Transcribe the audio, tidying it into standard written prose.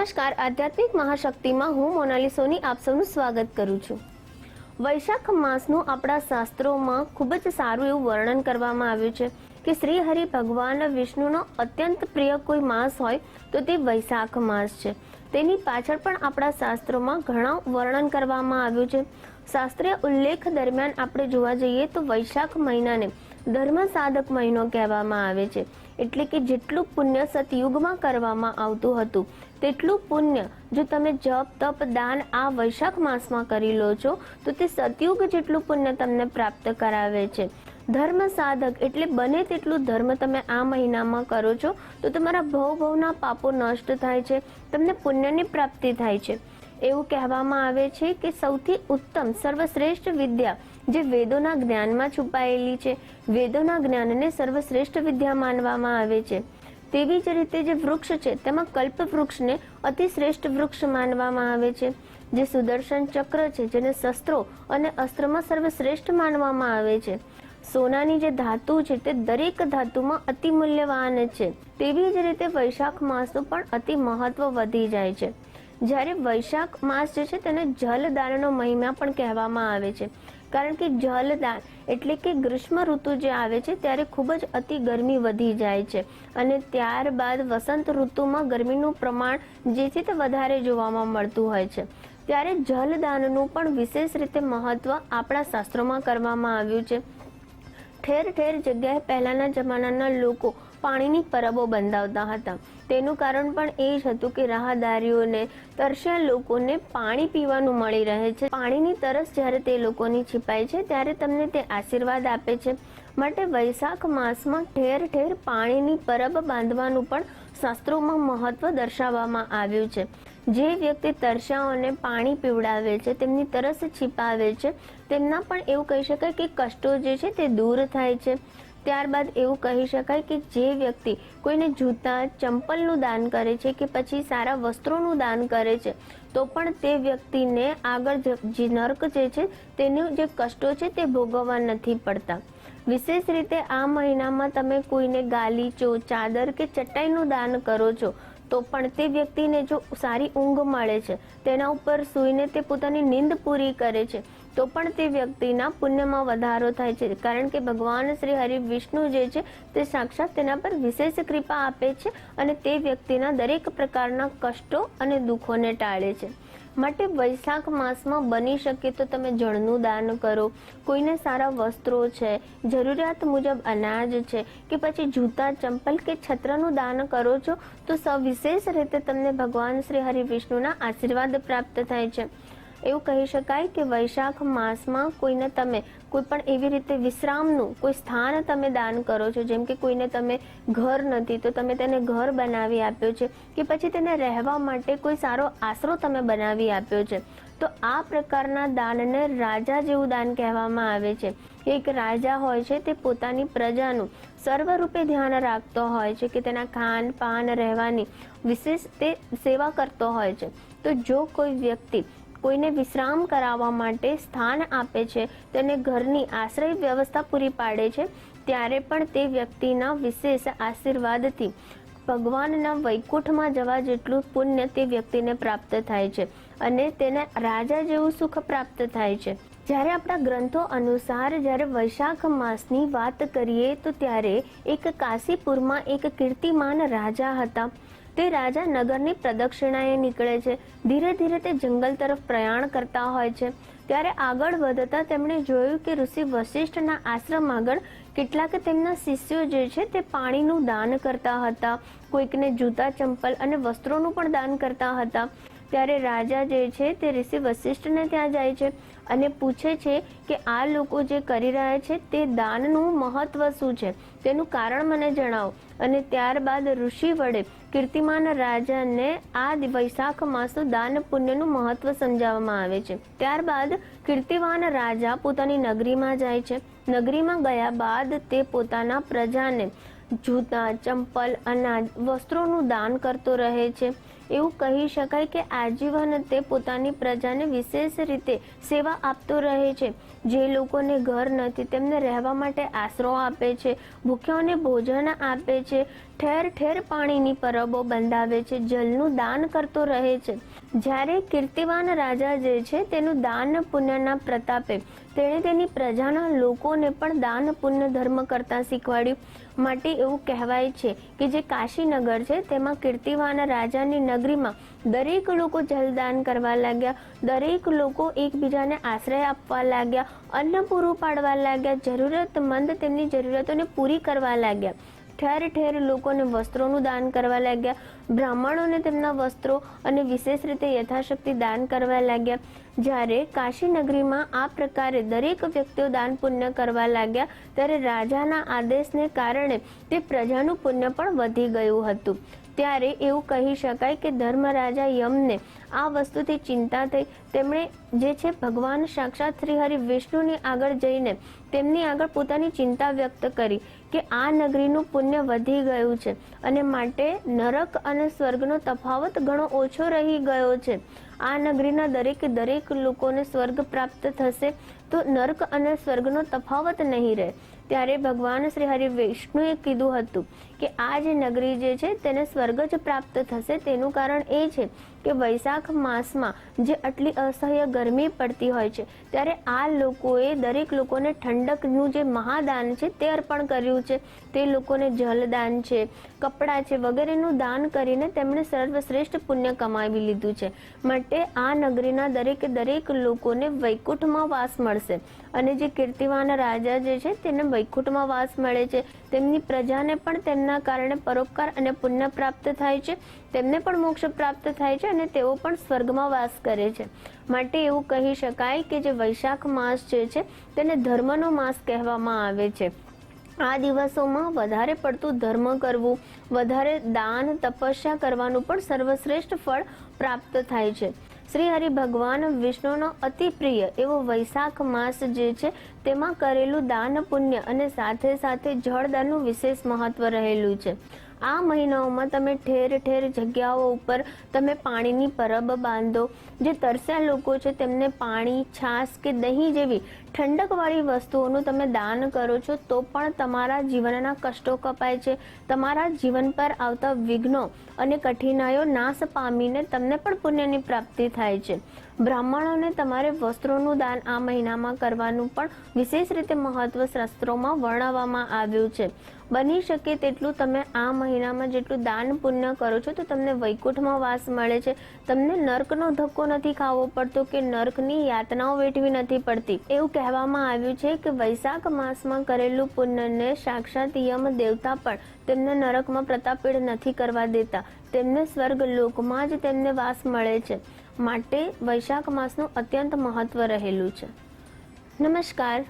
નમસ્કાર, આધ્યાત્મિક મહાશક્તિમાં હું મોનાલી સોની આપ સૌનું સ્વાગત કરું છું। વૈશાખ માસનું આપણા શાસ્ત્રોમાં ખૂબ જ સારું એવું વર્ણન કરવામાં આવ્યું છે કે શ્રી હરિ ભગવાન વિષ્ણુનો અત્યંત પ્રિય કોઈ માસ હોય તો તે વૈશાખ માસ છે। તેની પાછળ પણ આપણા શાસ્ત્રોમાં ઘણા વર્ણન કરવામાં આવ્યું છે। શાસ્ત્રીય ઉલ્લેખ દરમિયાન આપણે જોવા જઈએ તો વૈશાખ મહિનાને ધર્મ સાધક મહિનો કહેવામાં આવે છે, એટલે કે જેટલું પુણ્ય સતયુગમાં કરવામાં આવતું હતું તેટલું પુણ્ય જો તમે જપ તપ દાન આ વૈશાખ માસમાં કરી લો છો તો તે સતયુગ જેટલું પુણ્ય તમને પ્રાપ્ત કરાવે છે। ધર્મ સાધક એટલે બને તેટલું ધર્મ તમે આ મહિનામાં કરો છો તો તમારા ભવના પાપો નષ્ટ થાય છે, તમને પુણ્યની પ્રાપ્તિ થાય છે। એવું કહેવામાં આવે છે કે સૌથી ઉત્તમ સર્વશ્રેષ્ઠ વિદ્યા જે વેદોના જ્ઞાનમાં છુપાયેલી છે, વેદોના જ્ઞાનને સર્વશ્રેષ્ઠ વિદ્યા માનવામાં આવે છે। તેવી જ રીતે જે વૃક્ષ છે તેમાં કલ્પ વૃક્ષને અતિ શ્રેષ્ઠ વૃક્ષ માનવામાં આવે છે। જે સુદર્શન ચક્ર છે જેને શસ્ત્રો અને અસ્ત્રમાં સર્વશ્રેષ્ઠ માનવામાં આવે છે। સોનાની જે ધાતુ છે તે દરેક ધાતુમાં અતિ મૂલ્યવાન છે। તેવી જ રીતે વૈશાખ માસનું પણ અતિ મહત્વ વધી જાય છે। જ્યારે વૈશાખ માસ જે છે તેને જલદાનનો મહિમા પણ કહેવામાં આવે છે, કારણ કે જલદાન એટલે કે ગ્રીષ્મ ઋતુ જે આવે છે ત્યારે ખૂબ જ અતિ ગરમી વધી જાય છે અને ત્યારબાદ વસંત ઋતુમાં ગરમીનું પ્રમાણ જે છે તે વધારે જોવામાં મળતું હોય છે। ત્યારે જલદાનનું પણ વિશેષ રીતે મહત્વ આપણા શાસ્ત્રોમાં કરવામાં આવ્યું છે। ઠેર ઠેર જગ્યાએ પહેલાના જમાનાના લોકો પાણીની પરબો બંધાવતા હતા। તેનું કારણ પણ એ જ હતું કે રાહદારીઓને તરસ્યા લોકોને પાણી પીવાનું મળી રહે છે। પાણીની તરસ જ્યારે તે લોકોની छिपाય છે ત્યારે તમને તે આશીર્વાદ આપે છે। માટે વૈશાખ માસમાં ઠેર ઠેર પાણીની પરબ બાંધવાનું પણ શાસ્ત્રોમાં મહત્વ દર્શાવવામાં આવ્યું છે। જે વ્યક્તિ તરસ્યાઓને પાણી પીવડાવે છે, તેમની તરસ छिपाવે છે, તેમના પણ એવું કહી શકાય કે કષ્ટો જે છે તે દૂર થાય છે। ત્યારબાદ એવું કહી શકાય કે જે વ્યક્તિ કોઈને જૂતા ચંપલનું દાન કરે છે કે પછી સારા વસ્ત્રોનું દાન કરે છે તો પણ તે વ્યક્તિને આગળ જે નર્ક જે છે તેનું જે કષ્ટો છે તે ભોગવવા નથી પડતા। વિશેષ રીતે આ મહિનામાં તમે કોઈને ગાલીચો ચાદર કે ચટાઈનું દાન કરો છો તો પણ તે વ્યક્તિને જો સારી ઊંઘ મળે છે, તેના ઉપર સૂઈને તે પોતાની નીંદ પૂરી કરે છે તો પણ તે વ્યક્તિના પુણ્યમાં વધારો થાય છે, કારણ કે ભગવાન શ્રી હરિ વિષ્ણુ જે છે તે સાક્ષાત તેના પર વિશેષ કૃપા આપે છે અને તે વ્યક્તિના દરેક પ્રકારના કષ્ટો અને દુઃખોને ટાળે છે। માટે વૈશાખ માસમાં બની શકે તો તમે જળનું દાન કરો, કોઈને સારા વસ્ત્રો છે, જરૂરિયાત મુજબ અનાજ છે કે પછી જૂતા ચંપલ કે છત્રનું દાન કરો છો તો સવિશેષ રીતે તમને ભગવાન શ્રી હરિ વિષ્ણુના આશીર્વાદ પ્રાપ્ત થાય છે। એવું કહી શકાય કે વૈશાખ માસમાં કોઈને તમે કોઈ પણ એવી રીતે વિશ્રામનું કોઈ સ્થાન તમે દાન કરો છો, જેમ કે કોઈને તમે ઘર નથી તો તમે તેને ઘર બનાવી આપ્યો છે કે પછી તેને રહેવા માટે કોઈ સારો આશરો તમે બનાવી આપ્યો છે, તો આ પ્રકારના દાનને રાજા જેવું દાન કહેવામાં આવે છે। એક રાજા હોય છે તે પોતાની પ્રજાનું સર્વરૂપે ધ્યાન રાખતો હોય છે કે તેના ખાન પાન રહેવાની વિશેષ તે સેવા કરતો હોય છે। તો જો કોઈ વ્યક્તિ કોઈને વિશ્રામ કરાવવા માટે સ્થાન આપે છે, તેને ઘરની આશ્રય વ્યવસ્થા પૂરી પાડે છે, ત્યારે પણ તે વ્યક્તિના વિશેષ આશીર્વાદથી ભગવાનના વૈકુંઠમાં જવા જેટલું પુણ્ય તે વ્યક્તિને પ્રાપ્ત થાય છે અને તેને રાજા જેવું સુખ પ્રાપ્ત થાય છે। જ્યારે આપણા ગ્રંથો અનુસાર જ્યારે વૈશાખ માસની વાત કરીએ તો ત્યારે એક કાશીપુરમાં એક કીર્તિમાન રાજા હતા। તે રાજા નગરની પ્રદક્ષિણાએ નીકળે છે, ધીરે ધીરે તે જંગલ તરફ પ્રયાણ કરતા હોય છે। ત્યારે આગળ વધતા તેમણે જોયું કે ઋષિ વશિષ્ઠના આશ્રમ આગળ કેટલાક તેમના શિષ્યો જે છે તે પાણીનું દાન કરતા હતા, કોઈકને જૂતા ચંપલ અને વસ્ત્રોનું પણ દાન કરતા હતા। ત્યારે રાજા જે છે તે ઋષિ વશિષ્ઠને ત્યાં જાય છે અને પૂછે છે કે આ લોકો જે કરી રહ્યા છે તે દાનનું મહત્વ શું છે, તેનું કારણ મને જણાવો। અને ત્યારબાદ ઋષિ વડે કીર્તિમાન રાજાને આ વૈશાખ માસનું દાન પુણ્યનું મહત્વ સમજાવવામાં આવે છે। ત્યારબાદ કીર્તિવાન રાજા પોતાની નગરીમાં જાય છે। નગરીમાં ગયા બાદ તે પોતાના પ્રજાને જૂતા ચંપલ અનાજ વસ્ત્રોનું દાન કરતો રહે છે। એવું કહી શકાય કે આજીવન તે પોતાની પ્રજાને વિશેષ રીતે સેવા આપતો રહે છે. જે લોકોને ઘર નથી તેમને રહેવા માટે આશરો આપે છે, ભૂખ્યાઓને ભોજન આપે છે, ઠેર ઠેર પાણીની પરબો બંધાવે છે, જલનું દાન કરતો રહે છે. જ્યારે કીર્તિવાન રાજા જે છે તેનું દાન પુણ્યના પ્રતાપે તેણે તેની પ્રજાના લોકોને પણ દાન પુણ્ય ધર્મ કરતા શીખવાડ્યું. માટે એવું કહેવાય છે કે જે કાશીનગર છે તેમાં કીર્તિવાન રાજાની નગરીમાં દરેક લોકો જલદાન કરવા લાગ્યા, દરેક લોકો એકબીજાને આશ્રય આપવા લાગ્યા, અન્ન પૂરું પાડવા લાગ્યા, જરૂરતમંદ તેમની જરૂરિયાતોને પૂરી કરવા લાગ્યા, ઠેર ઠેર લોકોને વસ્ત્રોનું દાન કરવા લાગ્યા, બ્રાહ્મણોને તેમના વસ્ત્રો અને વિશેષ રીતે યથાશક્તિ દાન કરવા લાગ્યા. જ્યારે કાશી નગરીમાં આ પ્રકારે દરેક વ્યક્તિઓ દાન પુણ્ય કરવા લાગ્યા ત્યારે રાજાના આદેશને કારણે તે પ્રજાનું પુણ્ય પણ વધી ગયું હતું. ત્યારે એવું કહી શકાય કે ધર્મરાજા યમને આ વસ્તુથી ચિંતા થઈ. તેમણે જે છે ભગવાન સાક્ષાત શ્રી હરિ વિષ્ણુની આગળ જઈને તેમની આગળ પોતાની ચિંતા વ્યક્ત કરી કે આ નગરીનું પુણ્ય વધી ગયું છે અને માટે નરક અને સ્વર્ગનો તફાવત ઘણો ઓછો રહી ગયો છે. આ નગરીના દરેક લોકોને સ્વર્ગ પ્રાપ્ત થશે તો નર્ક અને સ્વર્ગનો તફાવત નહીં રહે. ત્યારે ભગવાન શ્રી હરિ વિષ્ણુએ કીધું હતું કે આ જે નગરી જે છે તેને સ્વર્ગ જ પ્રાપ્ત થશે. તેનું કારણ એ છે કે વૈશાખ માસમાં જે આટલી અસહ્ય ગરમી પડતી હોય છે ત્યારે આ લોકોએ દરેક લોકોને ઠંડકનું જે મહાદાન છે તે અર્પણ કર્યું છે. તે લોકોને જલદાન છે, કપડાં છે વગેરેનું દાન કરીને તેમણે સર્વશ્રેષ્ઠ પુણ્ય કમાવી લીધું છે. માટે આ નગરીના દરેક લોકોને વૈકુંઠમાં વાસ મળશે અને જે કીર્તિવાન રાજા જે છે તેને વૈકુંઠમાં વાસ મળે છે. તેમની પ્રજાને પણ તેમના કારણે પરોપકાર અને પુણ્ય પ્રાપ્ત થાય છે, તેમને પણ મોક્ષ પ્રાપ્ત થાય છે અને તેઓ પણ સ્વર્ગમાં વાસ કરે છે. માટે એવું કહી શકાય કે જે વૈશાખ માસ જે છે તેને ધર્મનો માસ કહેવામાં આવે છે. આ દિવસોમાં વધારે પડતું ધર્મ કરવું, વધારે દાન તપસ્યા કરવાનું પણ સર્વશ્રેષ્ઠ ફળ પ્રાપ્ત થાય છે. શ્રી હરિ ભગવાન વિષ્ણુનો અતિ પ્રિય એવો વૈશાખ માસ જે છે તેમાં કરેલું દાન પુણ્ય અને સાથે સાથે જળદાનનું વિશેષ મહત્વ રહેલું છે. આ મહિનાઓમાં તમે ઠેર ઠેર જગ્યાઓ ઉપર તમે પાણીની પરબ બાંધો. જે તરસ્યા લોકો છે તેમને પાણી, છાશ કે દહીં જેવી ઠંડકવાળી વસ્તુઓનું તમે દાન કરો છો તો પણ તમારા જીવનના કષ્ટો કપાય છે, તમારા જીવન પર આવતા વિઘ્નો અને કઠિનાઈઓ નાશ પામીને તમને પણ પુણ્યની પ્રાપ્તિ થાય છે. બ્રાહ્મણોને તમારે વસ્ત્રોનું દાન આ મહિનામાં કરવાનું પણ વિશેષ રીતે મહત્વ શાસ્ત્રોમાં વર્ણવવામાં આવ્યું છે. બની શકે તેટલું તમે આ મહિનામાં જેટલું દાન પુણ્ય કરો છો તો તમને વૈકુંઠમાં વાસ મળે છે, તમને નર્કનો ધક્કો નથી ખાવો પડતો કે નર્કની યાતનાઓ વેઠવી નથી પડતી. એવું કહેવામાં આવ્યું છે કે વૈશાખ માસમાં કરેલું પુણ્યને સાક્ષાત યમ દેવતા પણ તેમને નરકમાં પ્રતાપીડ નથી કરવા દેતા, તેમને સ્વર્ગ લોકમાં જ તેમને વાસ મળે છે. માટે વૈશાખ માસનું અત્યંત મહત્વ રહેલું છે. નમસ્કાર.